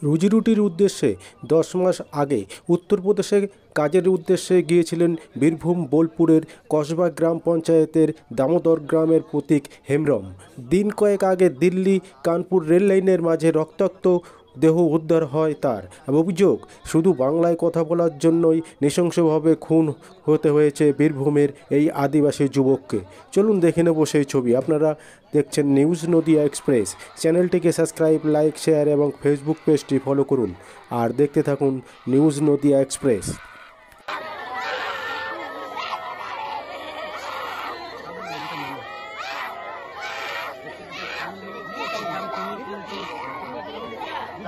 রুজিরুটির উদ্দেশ্যে 10 মাস আগে উত্তরপ্রদেশে কাজের উদ্দেশ্যে গিয়েছিলেন বীরভূম বোলপুরের কসবা গ্রাম পঞ্চায়েতের দামোদর গ্রামের প্রতীক হেমব্রম। দিন কয়েক আগে দিল্লি কানপুর রেল লাইনের মাঝে রক্তাক্ত দেহ উদ্ধার হয় তার। অভিযোগ, শুধু বাংলায় কথা বলার জন্যই নৃশংসভাবে খুন হতে হয়েছে বীরভূমের এই আদিবাসী যুবককে। চলুন দেখে নেব সেই ছবি। আপনারা দেখছেন নিউজ নদিয়া এক্সপ্রেস। চ্যানেলটিকে সাবস্ক্রাইব, লাইক, শেয়ার এবং ফেসবুক পেজটি ফলো করুন আর দেখতে থাকুন নিউজ নদিয়া এক্সপ্রেস।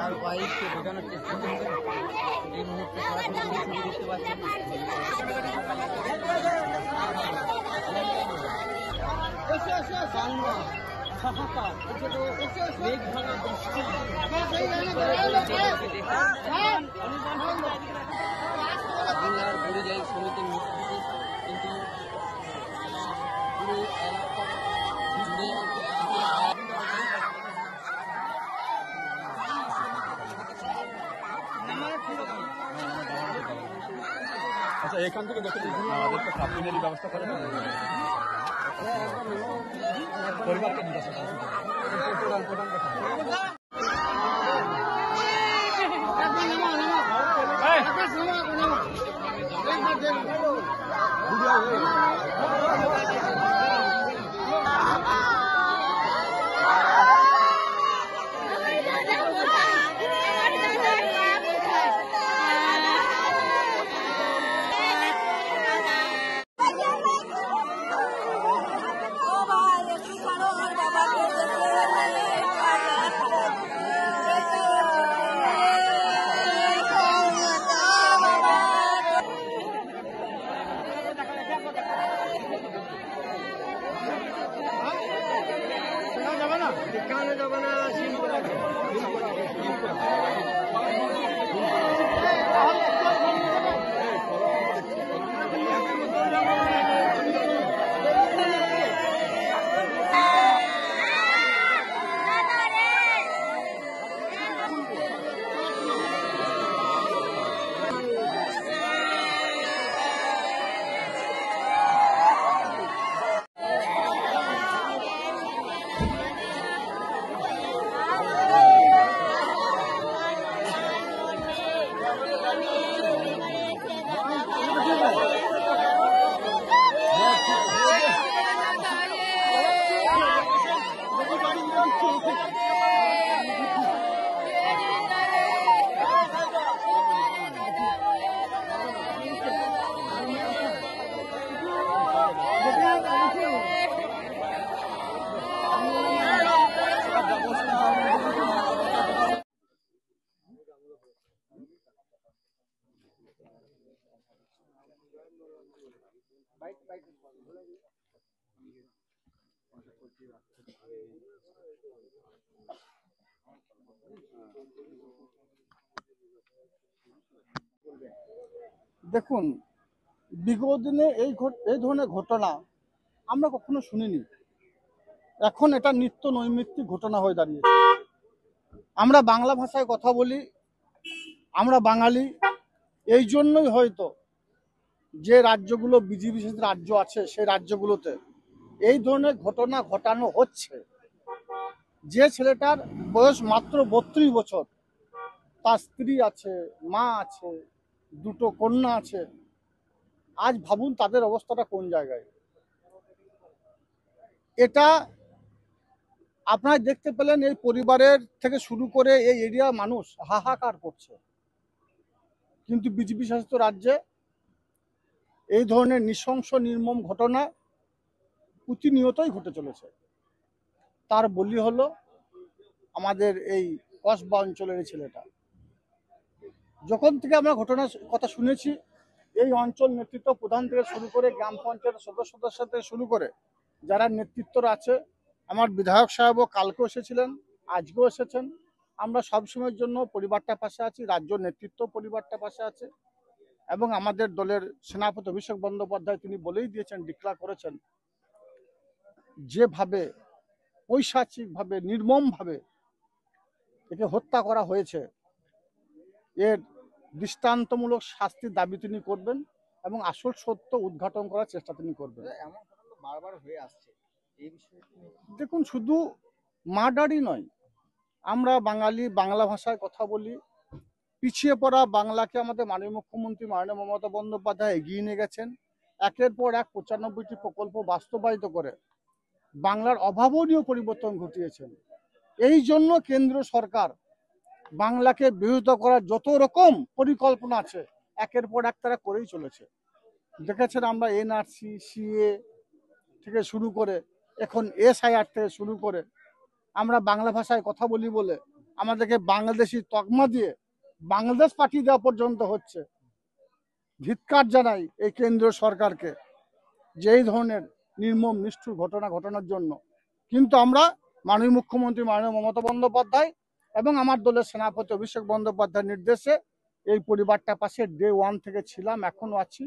তার ওয়াইফকে বোঝানোর চেষ্টা করছেন এই মুহূর্তে সরাসরি ছবি দেখতে পাচ্ছেন। পরিযায়ী শ্রমিকের মৃত্যুতে কিন্তু পুরো এলাকা জুড়ে আচ্ছা, এখান থেকে দেখে আমাদের তো কাপিনেরই ব্যবস্থা করে না, পরিবারকে প্রধান কথা। দেখুন, বিগত দিনে এই ধরনের ঘটনা আমরা কখনো শুনিনি। এখন এটা নিত্য নৈমিত্তিক ঘটনা হয়ে দাঁড়িয়েছে। আমরা বাংলা ভাষায় কথা বলি, আমরা বাঙালি, এই জন্যই হয়তো যে রাজ্যগুলো বিজেপি শাসিত রাজ্য আছে সেই রাজ্যগুলোতে এই ধরনের ঘটনা ঘটানো হচ্ছে। যে ছেলেটার বয়স মাত্র 32 বছর, তার স্ত্রী আছে, মা আছে, দুটো কন্যা আছে। আজ ভাবুন তাদের অবস্থাটা কোন জায়গায়। এটা আপনারা দেখতে পেলেন, এই পরিবারের থেকে শুরু করে এই এরিয়ার মানুষ হাহাকার করছে। কিন্তু বিজেপি শাসিত রাজ্যে এই ধরনের নৃশংস নির্মম ঘটনা প্রতিনিয়তই ঘটে চলেছে। তার বলি হলো আমাদের এই কসবা অঞ্চলের এই ছেলেটা। যখন থেকে আমরা ঘটনার কথা শুনেছি, এই অঞ্চল নেতৃত্ব প্রধান থেকে শুরু করে গ্রাম পঞ্চায়েতের সদস্যদের সাথে শুরু করে যারা নেতৃত্বরা আছে, আমার বিধায়ক সাহেবও কালকেও এসেছিলেন, আজকেও এসেছেন। আমরা সবসময়ের জন্য পরিবারটা পাশে আছি, রাজ্য নেতৃত্ব পরিবারটা পাশে আছে। এবং আমাদের দলের সেনাপতি অভিষেক বন্দ্যোপাধ্যায় তিনি বলেই দিয়েছেন, ডিক্লার করেছেন, যেভাবে পৈশাচিকভাবে নির্মমভাবে একে হত্যা করা হয়েছে, এর দৃষ্টান্তমূলক শাস্তির দাবি তিনি করবেন এবং আসল সত্য উদ্ঘাটন করার চেষ্টা তিনি করবেন। এমন ঘটনা তো বারবার হয়ে আসছে, এই বিষয়ে দেখুন, শুধু মার্ডারই নয়, আমরা বাঙালি, বাংলা ভাষায় কথা বলি। পিছিয়ে পড়া বাংলাকে আমাদের মাননীয় মুখ্যমন্ত্রী মাননীয় মমতা বন্দ্যোপাধ্যায় এগিয়ে নিয়ে গেছেন। একের পর এক 95টি প্রকল্প বাস্তবায়িত করে বাংলার অভাবনীয় পরিবর্তন ঘটিয়েছেন। এই জন্য কেন্দ্র সরকার বাংলাকে বিরোধিতা করার যত রকম পরিকল্পনা আছে একের পর এক তারা করেই চলেছে। দেখেছেন আমরা এনআরসি, সিএ থেকে শুরু করে এখন SIR থেকে শুরু করে আমরা বাংলা ভাষায় কথা বলি বলে আমাদেরকে বাংলাদেশি তকমা দিয়ে বাংলাদেশ পাঠিয়ে দেওয়া পর্যন্ত হচ্ছে। ধিক্কার জানাই এই কেন্দ্রীয় সরকারকে যে এই ধরনের নির্মম নিষ্ঠুর ঘটনা ঘটানোর জন্য। কিন্তু আমরা মাননীয় মুখ্যমন্ত্রী মাননীয় মমতা বন্দ্যোপাধ্যায় এবং আমার দলের সেনাপতি অভিষেক বন্দ্যোপাধ্যায়ের নির্দেশে এই পরিবারটার পাশে ডে 1 থেকে ছিলাম, এখনো আছি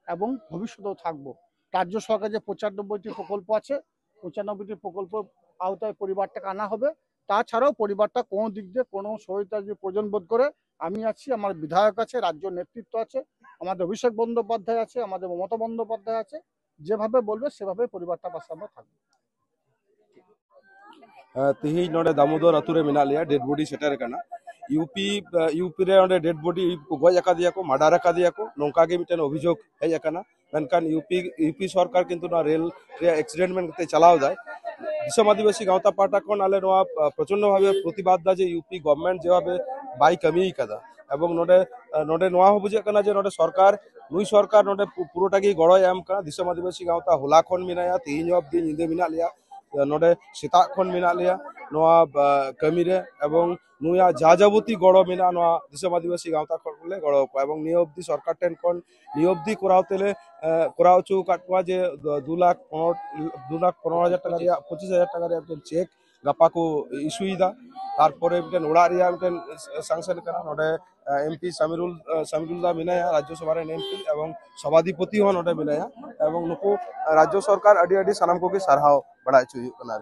এবং ভবিষ্যতেও থাকবো। রাজ্য সরকার যে 95টি প্রকল্প আছে, 95টি প্রকল্প আওতায় পরিবারটাকে আনা হবে। তাছাড়াও পরিবারটা কোনো দিক দিয়ে কোনো সহায়তা যদি প্রয়োজন বোধ করে আমি আছি, আমার বিধায়ক আছে, রাজ্য নেতৃত্ব আছে, আমাদের অভিষেক বন্দ্যোপাধ্যায় আছে, আমাদের মমতা বন্দ্যোপাধ্যায় আছে। যেভাবে বলবে সেভাবে পরিবারটার পাশে আমরা থাকবো। तिही नोडे दामोदर अतुरे मिना लिया डेड बॉडी सेटर करना यूपी रे नोडे डेड बॉडी गज अका दिया को मर्डर अका दिया को नौका के मिटन अभियोग हेज अकाना मेनकान यूपी सरकार किंतु ना रेल रे एक्सीडेंट में कते चलाव दाय दिसम आदिवासी गावता पाटा कोन आले नोआ प्रचंड भावे प्रतिबाद दा जे यूपी गवर्नमेंट जेभाबे बाई कमी कदा এবং नोडे नोआ बुझे कना जे नोडे सरकार नुई सरकार नोडे पुरोटागी गड़ो एम कना दिसम आदिवासी गावता होला खन मिनाया तीन अब दिन निदे मिना लिया नोडे सेता खन मिना लिया नोआ कमी रे एवं नुया जाजाबती गड़ो मिना नोआ दिसम आदिवासी गावता खले गड़ो को एवं नियब्दी सरकार टेन खन नियब्दी करावतेले करावचु काटवा जे 2,15,000 টাকা রিয়া 25,000 টাকা রিয়া চেক গাপা को ইস্যুইদা তারপরে মিটেন ওড়া রিয়া মিটেন স্যাংশন করা নডে এমপি সামিরুল দা মিনায়া রাজ্যসভার এমপি এবং সভাধিপতি হন নডে মিনায়া এবং নুকু রাজ্য সরকার আডি আডি সানাম को के सरहाव बड़ा चुयु कना